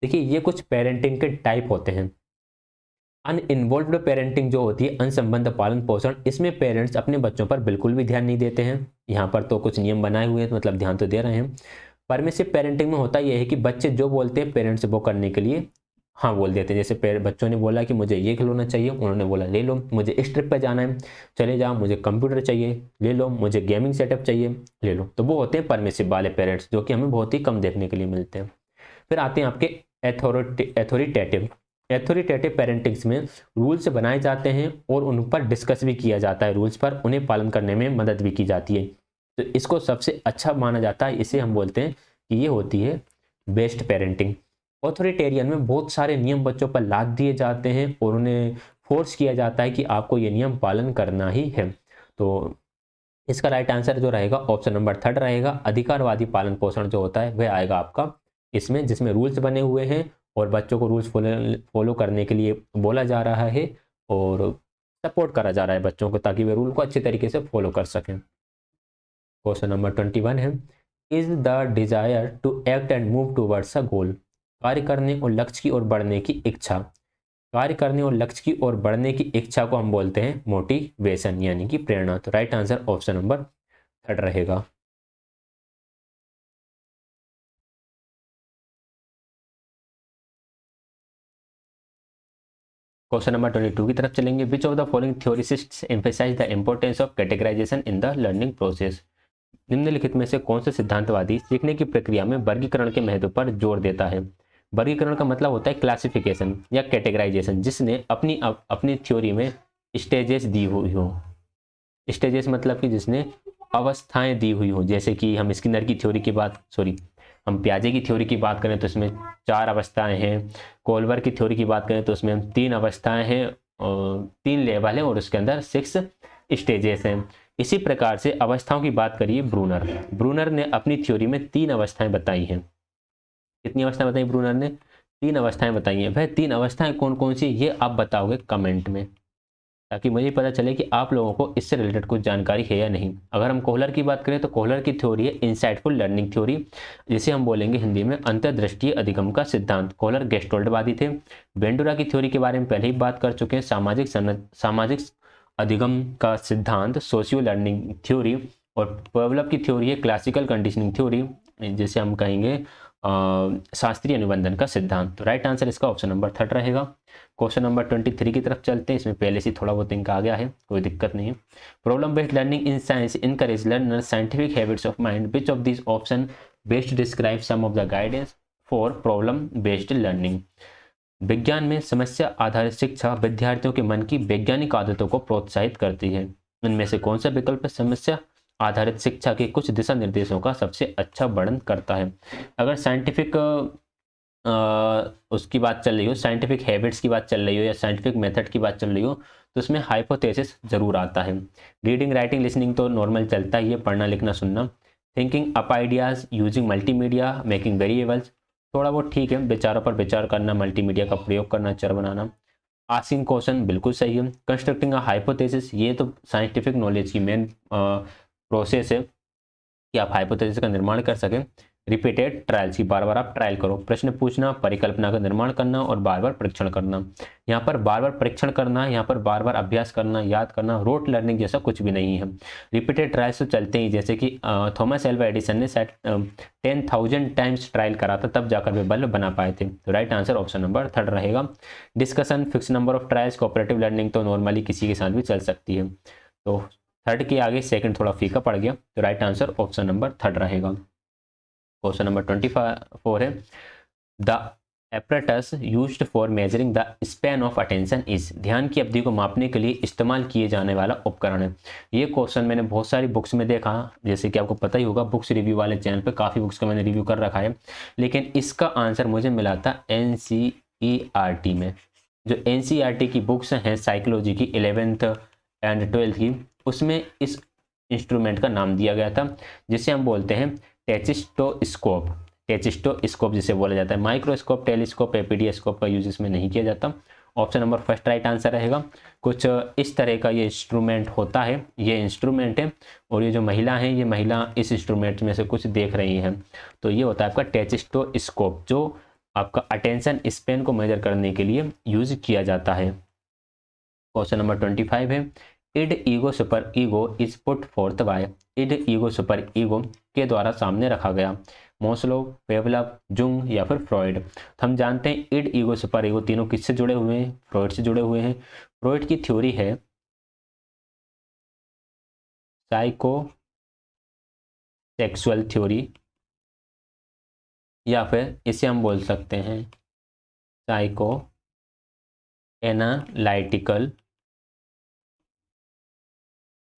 देखिए ये कुछ पेरेंटिंग के टाइप होते हैं। अनइन्वॉल्व्ड पेरेंटिंग जो होती है, अनसंबद्ध पालन पोषण, इसमें पेरेंट्स अपने बच्चों पर बिल्कुल भी ध्यान नहीं देते हैं। यहाँ पर तो कुछ नियम बनाए हुए हैं तो मतलब ध्यान तो दे रहे हैं। परमिसिव पेरेंटिंग में होता यह है कि बच्चे जो बोलते हैं पेरेंट्स वो करने के लिए हाँ बोल देते हैं। जैसे बच्चों ने बोला कि मुझे ये खिलौना चाहिए, उन्होंने बोला ले लो। मुझे इस ट्रिप पर जाना है, चले जाओ। मुझे कंप्यूटर चाहिए, ले लो। मुझे गेमिंग सेटअप चाहिए, ले लो। तो वो होते हैं परमिसिव वाले पेरेंट्स, जो कि हमें बहुत ही कम देखने के लिए मिलते हैं। फिर आते हैं आपके एथॉरिटेटिव पेरेंटिंग्स में रूल्स बनाए जाते हैं और उन पर डिस्कस भी किया जाता है। रूल्स पर उन्हें पालन करने में मदद भी की जाती है। तो इसको सबसे अच्छा माना जाता है, इसे हम बोलते हैं कि ये होती है बेस्ट पेरेंटिंग। ऑथोरिटेरियन में बहुत सारे नियम बच्चों पर लाद दिए जाते हैं और उन्हें फोर्स किया जाता है कि आपको ये नियम पालन करना ही है। तो इसका राइट आंसर जो रहेगा ऑप्शन नंबर 3 रहेगा। अधिकारवादी पालन पोषण जो होता है वह आएगा आपका इसमें, जिसमें रूल्स बने हुए हैं और बच्चों को रूल्स फॉलो करने के लिए बोला जा रहा है और सपोर्ट करा जा रहा है बच्चों को, ताकि वे रूल को अच्छे तरीके से फॉलो कर सकें। क्वेश्चन नंबर 21 है, is the desire to act and move towards a goal. कार्य करने और लक्ष्य की ओर बढ़ने की इच्छा। कार्य करने और लक्ष्य की ओर बढ़ने की इच्छा को हम बोलते हैं मोटिवेशन, यानी कि प्रेरणा। तो राइट आंसर ऑप्शन नंबर 3 रहेगा। क्वेश्चन नंबर 22 की तरफ चलेंगे। Which of the following theorists emphasize the importance of categorization in the learning process. निम्नलिखित में से कौन से सिद्धांतवादी सीखने की प्रक्रिया में वर्गीकरण के महत्व पर जोर देता है। वर्गीकरण का मतलब होता है क्लासिफिकेशन या कैटेगराइजेशन, जिसने अपनी थ्योरी में स्टेजेस दी हुई हो। स्टेजेस मतलब कि जिसने अवस्थाएं दी हुई हो। जैसे कि हम स्किनर की थ्योरी की बात हम पियाजे की थ्योरी की बात करें तो इसमें 4 अवस्थाएं हैं। कोल्बर की थ्योरी की बात करें तो उसमें हम 3 अवस्थाएं हैं और 3 लेवल हैं और उसके अंदर 6 स्टेजेस हैं। इसी प्रकार से अवस्थाओं की बात करिए ब्रूनर ने अपनी थ्योरी में 3 अवस्थाएं बताई हैं। कितनी अवस्थाएं बताई ब्रूनर ने? 3 अवस्थाएं बताई हैं। वह 3 अवस्थाएं कौन कौन सी ये आप बताओगे कमेंट में, ताकि मुझे पता चले कि आप लोगों को इससे रिलेटेड कुछ जानकारी है या नहीं। अगर हम कोहलर की बात करें तो कोहलर की थ्योरी है इंसाइटफुल लर्निंग थ्योरी, जिसे हम बोलेंगे हिंदी में अंतर्दृष्टि अधिगम का सिद्धांत। कोहलर गेस्टोल्टवादी थे। बेंडुरा की थ्योरी के बारे में पहले ही बात कर चुके हैं, सामाजिक अधिगम का सिद्धांत सोशियो लर्निंग थ्योरी। और पवलव की थ्योरी है क्लासिकल कंडीशनिंग थ्योरी, जिसे हम कहेंगे शास्त्रीय अनुबंधन का सिद्धांत। तो राइट आंसर इसका ऑप्शन नंबर 3 रहेगा। क्वेश्चन नंबर 23 की तरफ चलते हैं। इसमें पहले से थोड़ा बहुत इनका आ गया है, कोई दिक्कत नहीं है। Problem based learning in science encourage learner scientific habits of mind. Which of this option best describe some of the guidance for problem based learning. विज्ञान में समस्या आधारित शिक्षा विद्यार्थियों के मन की वैज्ञानिक आदतों को प्रोत्साहित करती है। इनमें से कौन सा विकल्प समस्या आधारित शिक्षा के कुछ दिशा निर्देशों का सबसे अच्छा वर्णन करता है। अगर साइंटिफिक उसकी बात चल रही हो, साइंटिफिक हैबिट्स की बात चल रही हो या साइंटिफिक मेथड की बात चल रही हो तो उसमें हाइपोथेसिस जरूर आता है। रीडिंग राइटिंग लिसनिंग तो नॉर्मल चलता ही है, पढ़ना लिखना सुनना। Thinking up ideas using multimedia making variables, थोड़ा बहुत ठीक है। विचारों पर विचार करना, मल्टीमीडिया का प्रयोग करना, चर बनाना। आस्किंग क्वेश्चन बिल्कुल सही है। कंस्ट्रक्टिंग अ हाइपोथेसिस, ये तो साइंटिफिक नॉलेज की मेन प्रोसेस है कि आप हाइपोथेसिस का निर्माण कर सकें। रिपीटेड ट्रायल्स की बार बार आप ट्रायल करो। प्रश्न पूछना, परिकल्पना का निर्माण करना और बार बार परीक्षण करना। यहाँ पर बार बार परीक्षण करना, यहाँ पर बार बार अभ्यास करना, याद करना, रोट लर्निंग जैसा कुछ भी नहीं है। रिपीटेड ट्रायल्स तो चलते ही, जैसे कि थॉमस एल्वा एडिसन ने 10,000 टाइम्स ट्रायल करा था, तब जाकर वे बल्ब बना पाए थे। तो राइट आंसर ऑप्शन नंबर 3 रहेगा। Discussion, fix number of trials, cooperative learning तो नॉर्मली किसी के साथ भी चल सकती है। तो 3 के आगे 2 थोड़ा फीका पड़ गया, तो राइट आंसर ऑप्शन नंबर 3 रहेगा। क्वेश्चन नंबर 24 है, the apparatus used for measuring the span of attention is. ध्यान की अवधि को मापने के लिए इस्तेमाल किए जाने वाला उपकरण है। ये क्वेश्चन मैंने बहुत सारी बुक्स में देखा, जैसे कि आपको पता ही होगा बुक्स रिव्यू वाले चैनल पे काफ़ी बुक्स का मैंने रिव्यू कर रखा है, लेकिन इसका आंसर मुझे मिला था NCERT में। जो NCERT की बुक्स हैं साइकोलॉजी की 11th एंड 12th की, उसमें इस इंस्ट्रूमेंट का नाम दिया गया था, जिसे हम बोलते हैं टेचिस्टोस्कोप। टेचिस्टोस्कोप जिसे बोला जाता है। माइक्रोस्कोप, टेलीस्कोप, एपीडीस्कोप का यूज इसमें नहीं किया जाता। Option number first right answer रहेगा। कुछ इस तरह का ये इंस्ट्रूमेंट होता है, ये इंस्ट्रूमेंट है, और ये जो महिला है, ये महिला इस इंस्ट्रूमेंट में से कुछ देख रही है। तो ये होता है आपका टेचिस्टोस्कोप, जो आपका अटेंशन स्पेन को मेजर करने के लिए यूज किया जाता है। क्वेश्चन नंबर 25 है, id ego super ego is put forth by. Id ego super ego के द्वारा सामने रखा गया। मोस्लो, पेवलव, जुंग या फिर फ्रॉइड। तो हम जानते हैं इड ईगो सुपर ईगो तीनों किससे जुड़े हुए हैं? फ्रॉइड से जुड़े हुए हैं। फ्रॉइड की थ्योरी है साइको सेक्सुअल थ्योरी, या फिर इसे हम बोल सकते हैं साइको एनालिटिकल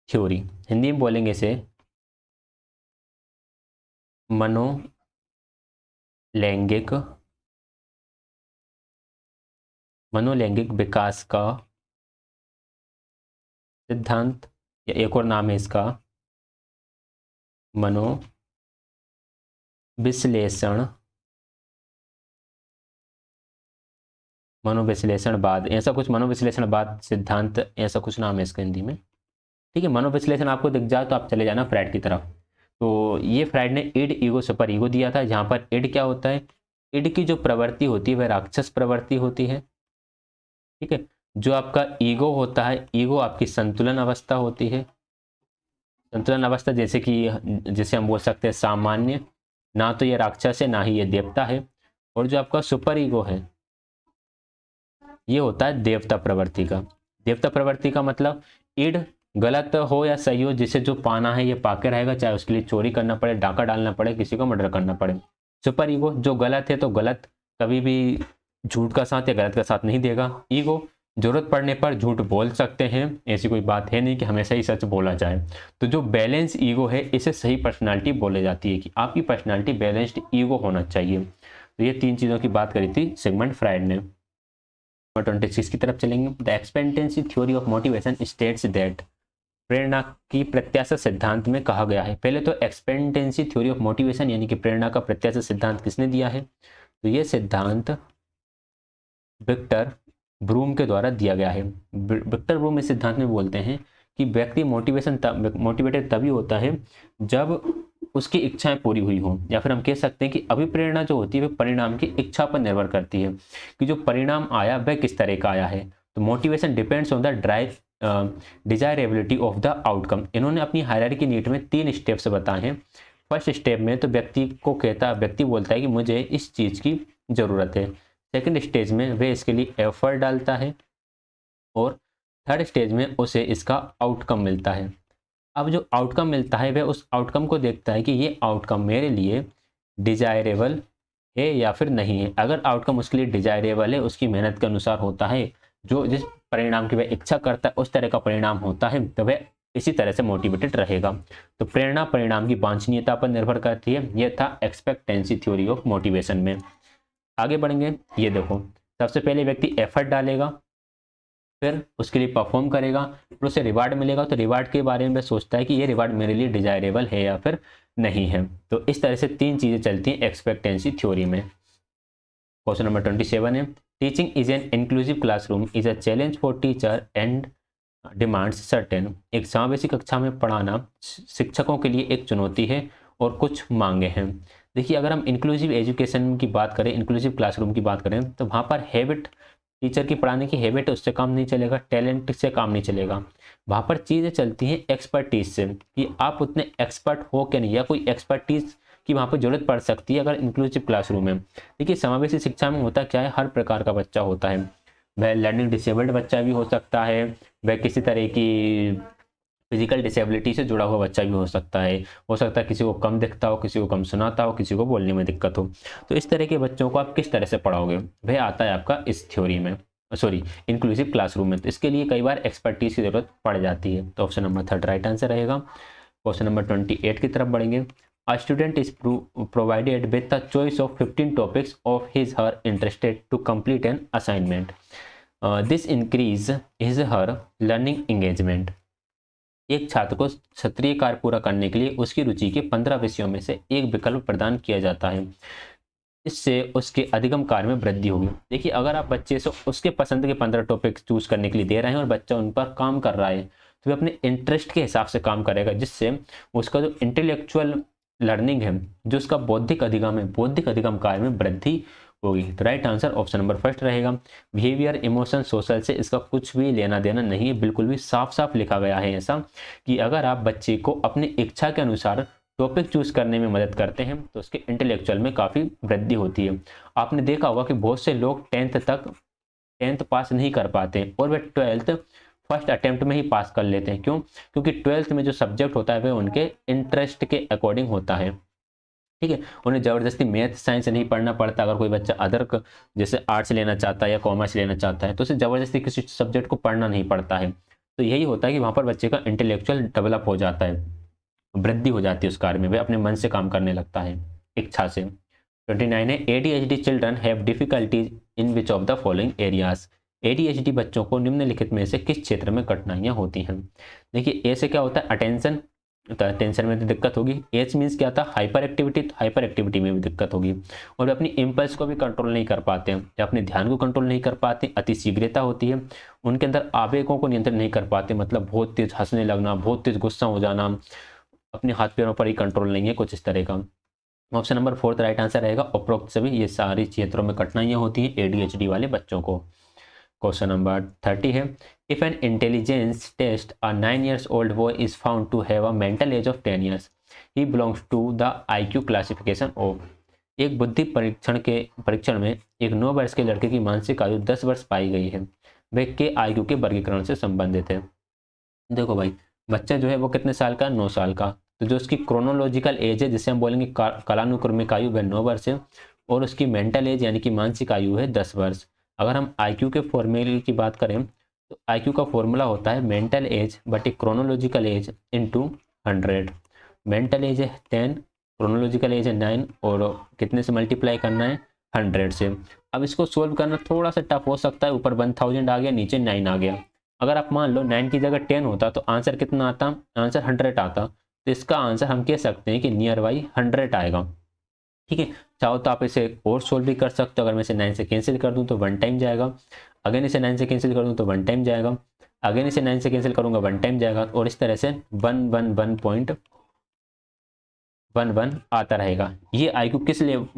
थ्योरी। हिंदी में बोलेंगे इसे मनोलैंगिक विकास का सिद्धांत, या एक और नाम है इसका मनोविश्लेषणवाद, ऐसा कुछ, मनोविश्लेषणवाद सिद्धांत, ऐसा कुछ नाम है इसका हिंदी में। ठीक है, मनोविश्लेषण आपको दिख जाए तो आप चले जाना फ्राइड की तरफ। तो ये फ्राइड ने इड ईगो सुपर ईगो दिया था, जहां पर इड क्या होता है? इड की जो प्रवृत्ति होती है वह राक्षस प्रवृत्ति होती है। ठीक है, जो आपका ईगो होता है, ईगो आपकी संतुलन अवस्था होती है। संतुलन अवस्था जैसे कि जिसे हम बोल सकते हैं सामान्य, ना तो ये राक्षस है ना ही ये देवता है। और जो आपका सुपर ईगो है ये होता है देवता प्रवृत्ति का। देवता प्रवृत्ति का मतलब इड गलत हो या सही हो, जिसे जो पाना है ये पाके रहेगा, चाहे उसके लिए चोरी करना पड़े, डाका डालना पड़े, किसी को मर्डर करना पड़े। सुपर ईगो जो गलत है तो गलत, कभी भी झूठ का साथ या गलत का साथ नहीं देगा। ईगो जरूरत पड़ने पर झूठ बोल सकते हैं, ऐसी कोई बात है नहीं कि हमेशा ही सच बोला जाए। तो जो बैलेंस ईगो है इसे सही पर्सनालिटी बोले जाती है, कि आपकी पर्सनालिटी बैलेंस्ड ईगो होना चाहिए। तो ये तीन चीज़ों की बात करी थी सिगमंड फ्राइड ने। 26 की तरफ चलेंगे। The expectancy theory of motivation states that. प्रेरणा की प्रत्याशा सिद्धांत में कहा गया है। पहले तो एक्सपेक्टेंसी थ्योरी ऑफ मोटिवेशन यानी कि प्रेरणा का प्रत्याशा सिद्धांत किसने दिया है? तो ये सिद्धांत विक्टर ब्रूम के द्वारा दिया गया है। विक्टर ब्रूम इस सिद्धांत में बोलते हैं कि व्यक्ति मोटिवेटेड तभी होता है जब उसकी इच्छाएं पूरी हुई हो, या फिर हम कह सकते हैं कि अभिप्रेरणा जो होती है वह परिणाम की इच्छा पर निर्भर करती है, कि जो परिणाम आया वह किस तरह का आया है। तो motivation depends on the drive desirability of the outcome. इन्होंने अपनी हायरार्की नीड में 3 स्टेप्स बताए हैं। फर्स्ट स्टेप में तो व्यक्ति बोलता है कि मुझे इस चीज़ की ज़रूरत है। सेकंड स्टेज में वह इसके लिए एफर्ट डालता है, और थर्ड स्टेज में उसे इसका आउटकम मिलता है। अब जो आउटकम मिलता है वह उस आउटकम को देखता है कि ये आउटकम मेरे लिए डिजायरेबल है या फिर नहीं है। अगर आउटकम उसके लिए डिजायरेबल है, उसकी मेहनत के अनुसार होता है, जो जिस परिणाम की वह इच्छा करता है उस तरह का परिणाम होता है, तो वह इसी तरह से मोटिवेटेड रहेगा। तो प्रेरणा परिणाम की वांछनीयता पर निर्भर करती है। यह था एक्सपेक्टेंसी थ्योरी ऑफ मोटिवेशन में। आगे बढ़ेंगे। ये देखो, सबसे पहले व्यक्ति एफर्ट डालेगा, फिर उसके लिए परफॉर्म करेगा, फिर उसे रिवार्ड मिलेगा। तो रिवार्ड के बारे में सोचता है कि ये रिवार्ड मेरे लिए डिजायरेबल है या फिर नहीं है। तो इस तरह से 3 चीज़ें चलती हैं एक्सपेक्टेंसी थ्योरी में। क्वेश्चन नंबर 27 है, teaching is an inclusive classroom is a challenge for teacher and demands certain. एक समावेशी कक्षा में पढ़ाना शिक्षकों के लिए एक चुनौती है और कुछ मांगे हैं। देखिए, अगर हम इंक्लूसिव एजुकेशन की बात करें, इंक्लूसिव क्लासरूम की बात करें, तो वहाँ पर हैबिट, टीचर की पढ़ाने की हैबिट, उससे काम नहीं चलेगा, टैलेंट से काम नहीं चलेगा। वहाँ पर चीज़ें चलती हैं एक्सपर्टीज से, कि आप उतने एक्सपर्ट हो क्या नहीं, या कोई एक्सपर्टीज की वहाँ पर जरूरत पड़ सकती है अगर इंक्लूसिव क्लासरूम है। देखिए, समावेशी शिक्षा में होता क्या है, हर प्रकार का बच्चा होता है। वह लर्निंग डिसेबल्ड बच्चा भी हो सकता है, वह किसी तरह की फिजिकल डिसेबिलिटी से जुड़ा हुआ बच्चा भी हो सकता है किसी को कम दिखता हो, किसी को कम सुनाता हो, किसी को बोलने में दिक्कत हो। तो इस तरह के बच्चों को आप किस तरह से पढ़ाओगे, वह आता है आपका इस थ्योरी में, इंक्लूसिव क्लासरूम में। तो इसके लिए कई बार एक्सपर्टीज की जरूरत पड़ जाती है। तो ऑप्शन नंबर 3 राइट आंसर रहेगा। क्वेश्चन नंबर 28 की तरफ बढ़ेंगे। A student is provided with the choice of 15 topics of his her interested to complete an assignment. This increase his her learning engagement. एक छात्र को सत्रीय कार्य पूरा करने के लिए उसकी रुचि के 15 विषयों में से एक विकल्प प्रदान किया जाता है। इससे उसके अधिगम कार्य में वृद्धि होगी। देखिए, अगर आप बच्चे से उसके पसंद के 15 टॉपिक चूज करने के लिए दे रहे हैं और बच्चा उन पर काम कर रहा है, तो वह अपने इंटरेस्ट के हिसाब से काम करेगा, जिससे उसका जो इंटेलेक्चुअल लर्निंग है, जो उसका बौद्धिक अधिगम है, बौद्धिक अधिगम कार्य में वृद्धि होगी। तो right answer option number first रहेगा। बिहेवियर, इमोशन, सोशल से इसका कुछ भी लेना देना नहीं है, बिल्कुल भी साफ साफ लिखा गया है ऐसा कि अगर आप बच्चे को अपनी इच्छा के अनुसार टॉपिक चूज करने में मदद करते हैं तो उसके इंटेलेक्चुअल में काफ़ी वृद्धि होती है। आपने देखा होगा कि बहुत से लोग टेंथ पास नहीं कर पाते और वे 12th फर्स्ट अटेम्प्ट में ही पास कर लेते हैं। क्यों? क्योंकि 12th में जो सब्जेक्ट होता है वह उनके इंटरेस्ट के अकॉर्डिंग होता है। ठीक है, उन्हें ज़बरदस्ती मैथ साइंस नहीं पढ़ना पड़ता। अगर कोई बच्चा जैसे आर्ट्स लेना चाहता है या कॉमर्स लेना चाहता है तो उसे ज़बरदस्ती किसी सब्जेक्ट को पढ़ना नहीं पड़ता है। तो यही होता है कि वहाँ पर बच्चे का इंटेलेक्चुअल डेवलप हो जाता है, वृद्धि हो जाती है उस कार्य में, वह अपने मन से काम करने लगता है, इच्छा से। 29 है, ADHD children have difficulties in which of the following areas. ADHD बच्चों को निम्नलिखित में से किस क्षेत्र में कठिनाइयाँ होती हैं। देखिए, ए से क्या होता है? अटेंशन, तो अटेंशन में तो दिक्कत होगी। एच मीन्स क्या था? हाइपर एक्टिविटी, तो हाइपर एक्टिविटी में भी दिक्कत होगी। और अपनी इम्पल्स को भी कंट्रोल नहीं कर पाते हैं, या अपने ध्यान को कंट्रोल नहीं कर पाते, अति शीघ्रता होती है, उनके अंदर आवेगों को नियंत्रण नहीं कर पाते, मतलब बहुत तेज हंसने लगना, बहुत तेज गुस्सा हो जाना, अपने हाथ पैरों पर ही कंट्रोल नहीं है, कुछ इस तरह का। Option number fourth right answer रहेगा। उपरोक्त सभी ये सारी क्षेत्रों में कठिनाइयाँ होती हैं ADHD वाले बच्चों को। क्वेश्चन नंबर 30 है, if an intelligence test a 9 years old boy is found to have a mental age of 10 years, he belongs to the IQ classification of। एक बुद्धि परीक्षण में एक 9 वर्ष के लड़के की मानसिक आयु 10 वर्ष पाई गई है, वह के IQ के वर्गीकरण से संबंधित है। देखो भाई, बच्चा जो है वो कितने साल का? 9 साल का। तो जो उसकी क्रोनोलॉजिकल एज है, जिसे हम बोलेंगे कालानुक्रमिक आयु, वह 9 वर्ष है, और उसकी मेंटल एज यानी कि मानसिक आयु है 10 वर्ष। अगर हम IQ के फॉर्मूले की बात करें तो IQ का फॉर्मूला होता है मेंटल एज बटे chronological age into 100। Mental as है 10, क्रोनोलॉजिकल एज है 9, और कितने से मल्टीप्लाई करना है? 100 से। अब इसको सोल्व करना थोड़ा सा टफ हो सकता है, ऊपर 1000 आ गया, नीचे 9 आ गया। अगर आप मान लो 9 की जगह 10 होता तो आंसर कितना आता? आंसर 100 आता। तो इसका आंसर हम कह सकते हैं कि नियर बाई 100 आएगा। ठीक है, चाहो तो आप इसे और सोल्व भी कर सकते हो। अगर मैं इसे 9 से कैंसिल कर दूं तो 1 टाइम जाएगा, अगेन इसे 9 से कैंसिल कर दूं तो 1 टाइम जाएगा, अगेन इसे 9 से कैंसिल करूंगा 1 टाइम जाएगा, और इस तरह से 111.11 आता रहेगा। ये IQ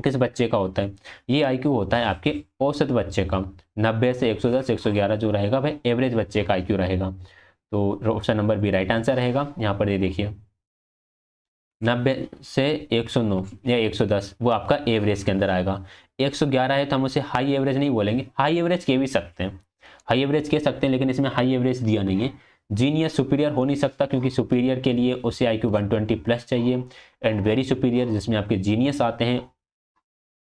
किस बच्चे का होता है? ये IQ होता है आपके औसत बच्चे का। 90 से 110, 111 जो रहेगा वह एवरेज बच्चे का IQ रहेगा। तो option number B right answer रहेगा। यहाँ पर ये देखिए, 90 से 109 या 110 वो आपका एवरेज के अंदर आएगा। 111 है तो हम उसे हाई एवरेज नहीं बोलेंगे, हाई एवरेज कह भी सकते हैं, हाई एवरेज कह सकते हैं, लेकिन इसमें हाई एवरेज दिया नहीं है। जीनियस सुपीरियर हो नहीं सकता, क्योंकि सुपीरियर के लिए उसे IQ 120 प्लस चाहिए, एंड वेरी सुपीरियर जिसमें आपके जीनियस आते हैं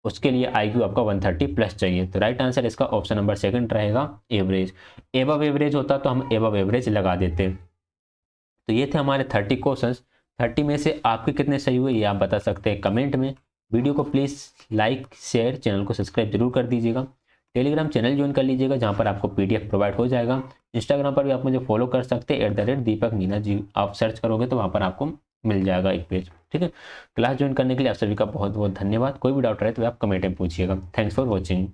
उसके लिए IQ आपका 130 प्लस चाहिए। तो राइट आंसर इसका ऑप्शन नंबर सेकंड रहेगा, एवरेज। एबव एवरेज होता तो हम एबव एवरेज लगा देते। तो ये थे हमारे 30 क्वेश्चंस। 30 में से आपके कितने सही हुए ये आप बता सकते हैं कमेंट में। वीडियो को प्लीज़ लाइक शेयर, चैनल को सब्सक्राइब जरूर कर दीजिएगा। टेलीग्राम चैनल ज्वाइन कर लीजिएगा, जहाँ पर आपको PDF प्रोवाइड हो जाएगा। इंस्टाग्राम पर भी आप मुझे फॉलो कर सकते हैं, @दीपक मीना जी आप सर्च करोगे तो वहाँ पर आपको मिल जाएगा एक पेज। ठीक है, क्लास ज्वाइन करने के लिए आप सभी का बहुत बहुत धन्यवाद। कोई भी डाउट रहे तो आप कमेंट में पूछिएगा। Thanks for watching.